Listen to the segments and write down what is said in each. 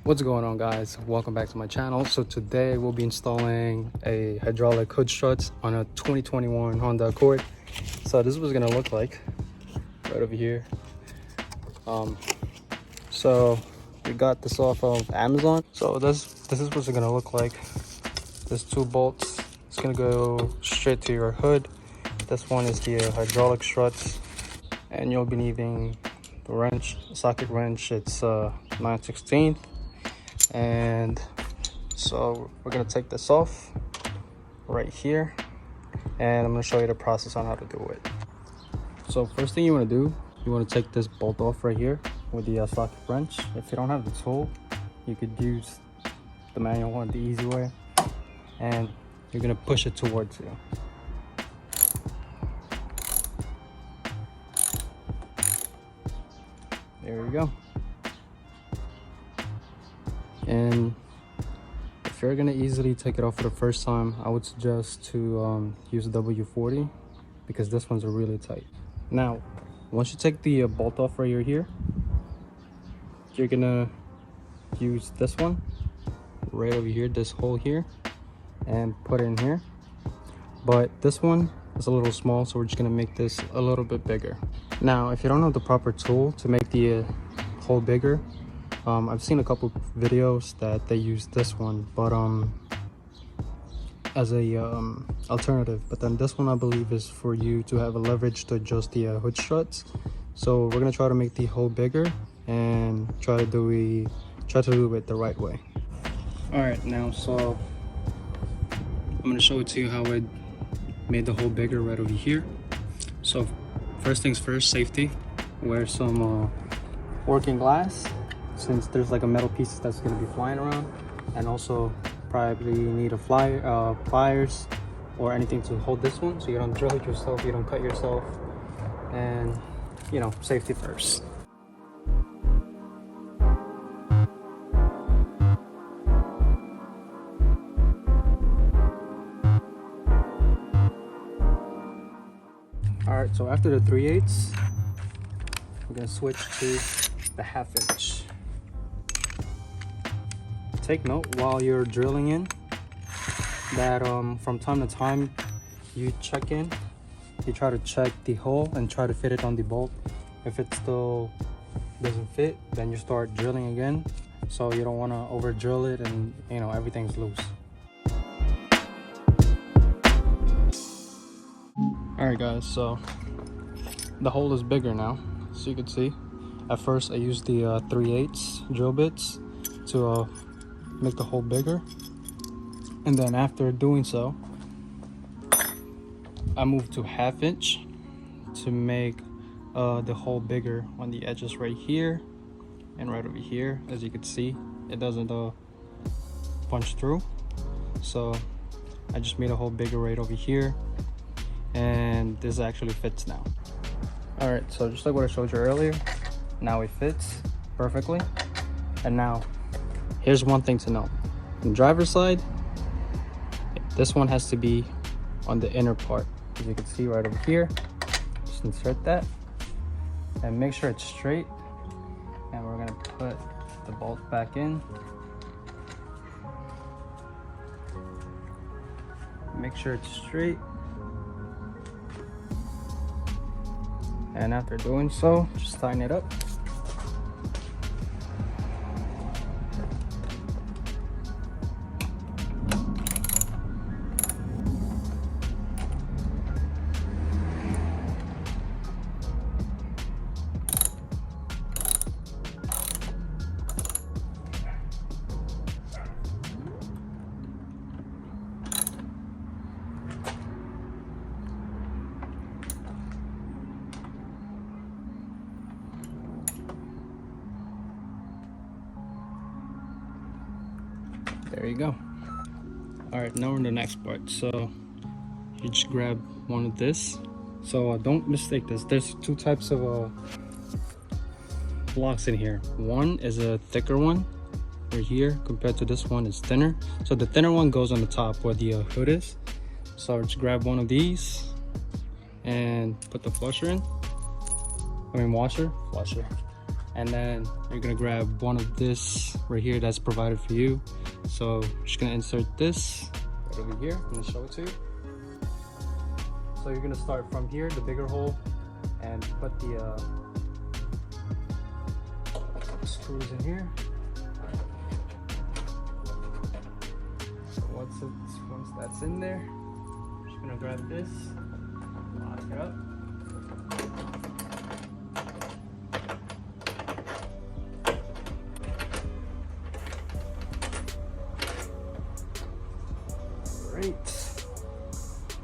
What's going on, guys? Welcome back to my channel. So today we'll be installing a hydraulic hood struts on a 2021 Honda Accord. So this is what it's gonna look like right over here. So we got this off of Amazon. So this is what it's gonna look like. There's two bolts. It's gonna go straight to your hood. This one is the hydraulic struts, and you'll be needing the wrench, socket wrench. It's 9/16. And so we're gonna take this off right here, and I'm gonna show you the process on how to do it. So first thing you want to do, you want to take this bolt off right here with the socket wrench. If you don't have the tool, you could use the manual one, the easy way, and you're gonna push it towards you. There we go. And if you're gonna easily take it off for the first time, I would suggest to use W40, because this one's really tight. Now, once you take the bolt off right here, you're gonna use this one right over here, this hole here, and put it in here. But this one is a little small, so we're just gonna make this a little bit bigger. Now, if you don't have the proper tool to make the hole bigger, I've seen a couple videos that they use this one, but as a alternative. But then this one, I believe, is for you to have a leverage to adjust the hood struts. So we're gonna try to make the hole bigger and try to do it the right way. All right, now so I'm gonna show it to you how I made the hole bigger right over here. So first things first, safety. Wear some working glass, since there's like a metal piece that's going to be flying around, and also probably need a pliers or anything to hold this one so you don't drill it yourself, you don't cut yourself, and you know, safety first. All right, so after the 3/8, we're gonna switch to the 1/2 inch. Take note while you're drilling in that from time to time you check in, you try to check the hole and try to fit it on the bolt. If it still doesn't fit, then you start drilling again, so you don't want to over drill it and you know everything's loose. All right, guys, so the hole is bigger now, so you can see. At first I used the 3/8 drill bits to make the hole bigger, and then after doing so, I moved to 1/2 inch to make the hole bigger on the edges right here and right over here. As you can see, it doesn't punch through, so I just made a hole bigger right over here, and this actually fits now. All right, so just like what I showed you earlier, now it fits perfectly. And now here's one thing to know: on the driver's side, this one has to be on the inner part. As you can see right over here, just insert that and make sure it's straight, and we're gonna put the bolt back in. Make sure it's straight, and after doing so, just tighten it up. There you go. All right, now we're in the next part. So you just grab one of this. So don't mistake this. There's two types of blocks in here. One is a thicker one right here compared to this one is thinner. So the thinner one goes on the top where the hood is. So just grab one of these and put the flusher in. Washer, and then you're gonna grab one of this right here that's provided for you. So I'm just gonna insert this right over here. I'm gonna show it to you. So you're gonna start from here, the bigger hole, and put the screws in here. So once that's in there, I'm just gonna grab this, lock it up. Great.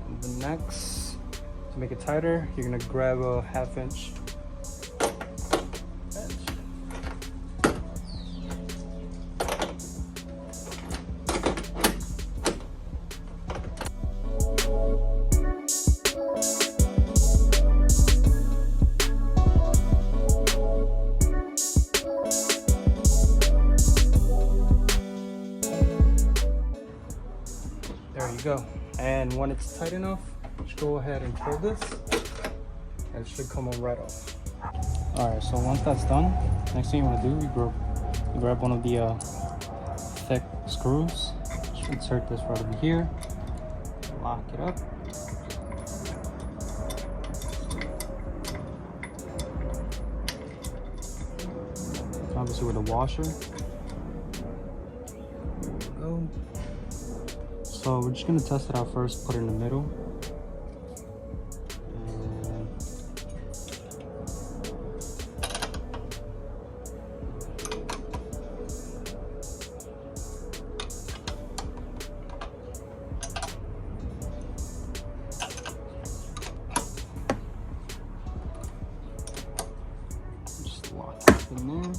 And the next, to make it tighter, you're gonna grab a 1/2 inch edge. There you go. And when it's tight enough, just go ahead and pull this, and it should come on right off. All right, so once that's done, next thing you want to do, you grab one of the thick screws, just insert this right over here, lock it up. Obviously with a washer. There we go. So we're just gonna test it out first, put it in the middle. And just lock it in there.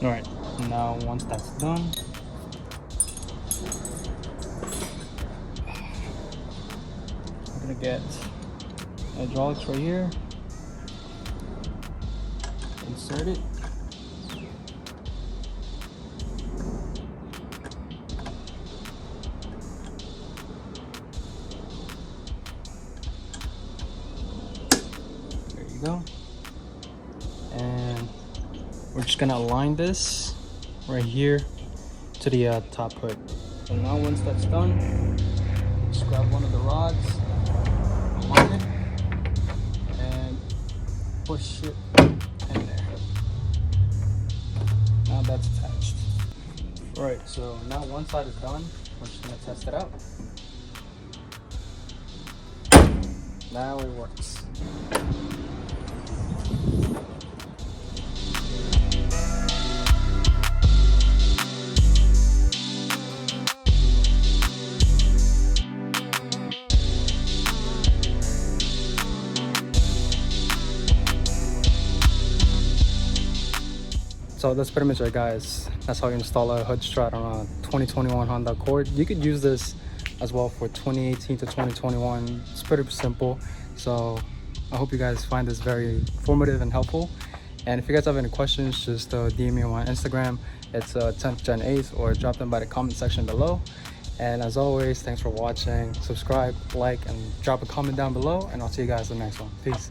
All right, now once that's done, I'm gonna get hydraulics right here, insert it, there you go, and we're just gonna align this right here to the top hood. So now once that's done, just grab one of the rods, align it, and push it in there. Now that's attached. Right, so now one side is done. We're just gonna test it out. Now it works. So that's pretty much it, guys. That's how you install a hood strut on a 2021 Honda Accord. You could use this as well for 2018 to 2021. It's pretty simple. So I hope you guys find this very informative and helpful. And if you guys have any questions, just DM me on my Instagram. It's 10th Gen 8, or drop them by the comment section below. And as always, thanks for watching. Subscribe, like, and drop a comment down below. And I'll see you guys in the next one. Peace.